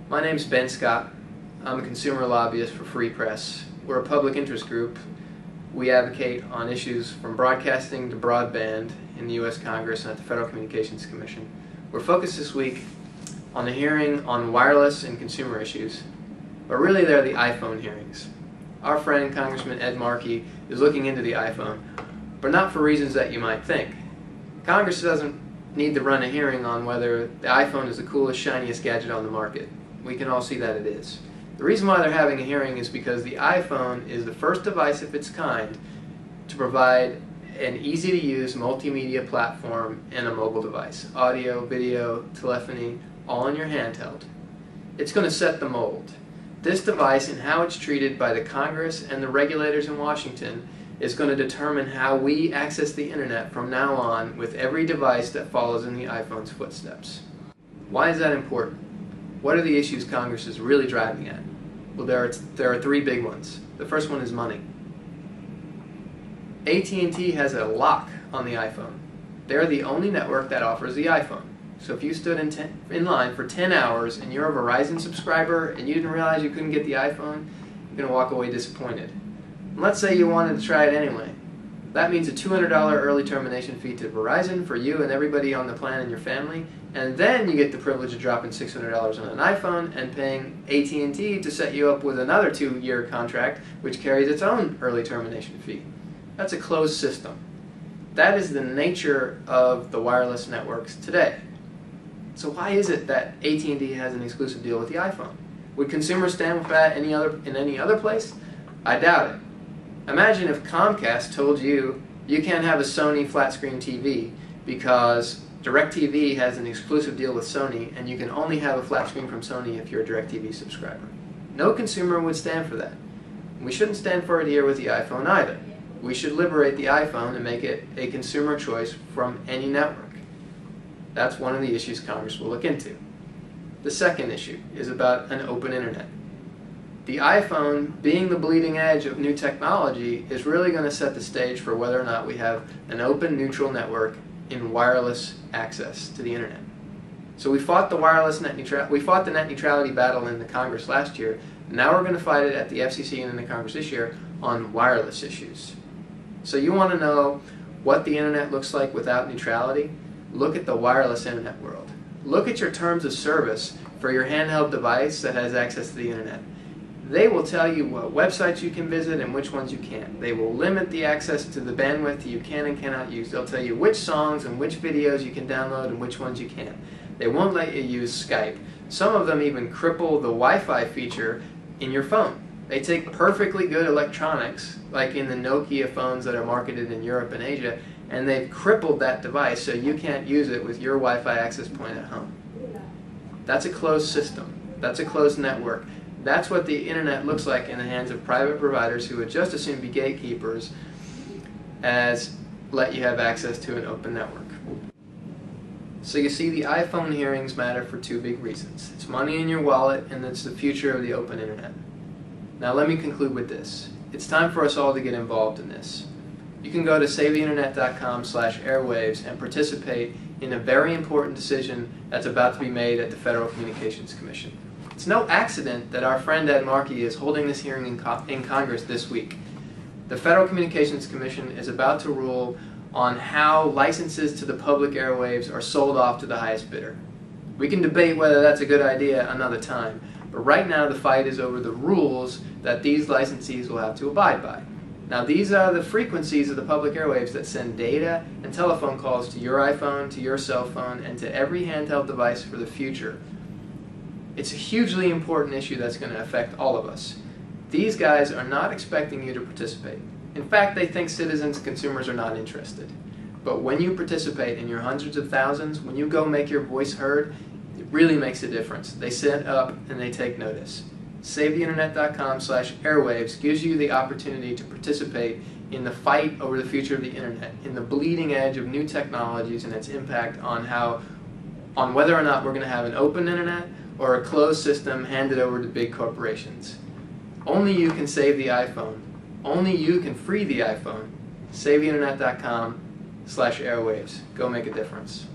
My name's Ben Scott. I'm a consumer lobbyist for Freepress. We're a public interest group. We advocate on issues from broadcasting to broadband in the U.S. Congress and at the Federal Communications Commission. We're focused this week on the hearing on wireless and consumer issues, but really they're the iPhone hearings. Our friend Congressman Ed Markey is looking into the iPhone, but not for reasons that you might think. Congress doesn't need to run a hearing on whether the iPhone is the coolest, shiniest gadget on the market. We can all see that it is. The reason why they're having a hearing is because the iPhone is the first device of its kind to provide an easy-to-use multimedia platform and a mobile device. Audio, video, telephony, all in your handheld. It's going to set the mold. This device and how it's treated by the Congress and the regulators in Washington is going to determine how we access the internet from now on with every device that follows in the iPhone's footsteps. Why is that important? What are the issues Congress is really driving at? Well, there are three big ones. The first one is money. AT&T has a lock on the iPhone. They're the only network that offers the iPhone. So if you stood in line for 10 hours and you're a Verizon subscriber and you didn't realize you couldn't get the iPhone, you're going to walk away disappointed. And let's say you wanted to try it anyway. That means a $200 early termination fee to Verizon for you and everybody on the plan in your family, and then you get the privilege of dropping $600 on an iPhone and paying AT&T to set you up with another 2-year contract which carries its own early termination fee. That's a closed system. That is the nature of the wireless networks today. So why is it that AT&T has an exclusive deal with the iPhone? Would consumers stand with that in any other place? I doubt it. Imagine if Comcast told you you can't have a Sony flat screen TV because DirecTV has an exclusive deal with Sony and you can only have a flat screen from Sony if you're a DirecTV subscriber. No consumer would stand for that. We shouldn't stand for it here with the iPhone either. We should liberate the iPhone and make it a consumer choice from any network. That's one of the issues Congress will look into. The second issue is about an open internet. The iPhone, being the bleeding edge of new technology, is really going to set the stage for whether or not we have an open, neutral network in wireless access to the internet. So we fought the net neutrality battle in the Congress last year. Now we're going to fight it at the FCC and in the Congress this year on wireless issues. So you want to know what the internet looks like without neutrality? Look at the wireless internet world. Look at your terms of service for your handheld device that has access to the internet. They will tell you what websites you can visit and which ones you can't. They will limit the access to the bandwidth that you can and cannot use. They'll tell you which songs and which videos you can download and which ones you can't. They won't let you use Skype. Some of them even cripple the Wi-Fi feature in your phone. They take perfectly good electronics, like in the Nokia phones that are marketed in Europe and Asia, and they've crippled that device so you can't use it with your Wi-Fi access point at home. That's a closed system. That's a closed network. That's what the internet looks like in the hands of private providers who would just as soon be gatekeepers as let you have access to an open network. So you see, the iPhone hearings matter for two big reasons. It's money in your wallet and it's the future of the open internet. Now let me conclude with this. It's time for us all to get involved in this. You can go to savetheinternet.com/airwaves and participate in a very important decision that's about to be made at the Federal Communications Commission. It's no accident that our friend Ed Markey is holding this hearing in Congress this week. The Federal Communications Commission is about to rule on how licenses to the public airwaves are sold off to the highest bidder. We can debate whether that's a good idea another time, but right now the fight is over the rules that these licensees will have to abide by. Now these are the frequencies of the public airwaves that send data and telephone calls to your iPhone, to your cell phone, and to every handheld device for the future. It's a hugely important issue that's going to affect all of us. These guys are not expecting you to participate. In fact, they think citizens and consumers are not interested. But when you participate in your hundreds of thousands, when you go make your voice heard, it really makes a difference. They sit up and they take notice. SaveTheInternet.com/airwaves gives you the opportunity to participate in the fight over the future of the internet, in the bleeding edge of new technologies and its impact on whether or not we're going to have an open internet or a closed system handed over to big corporations. Only you can save the iPhone. Only you can free the iPhone. SaveTheInternet.com/airwaves. Go make a difference.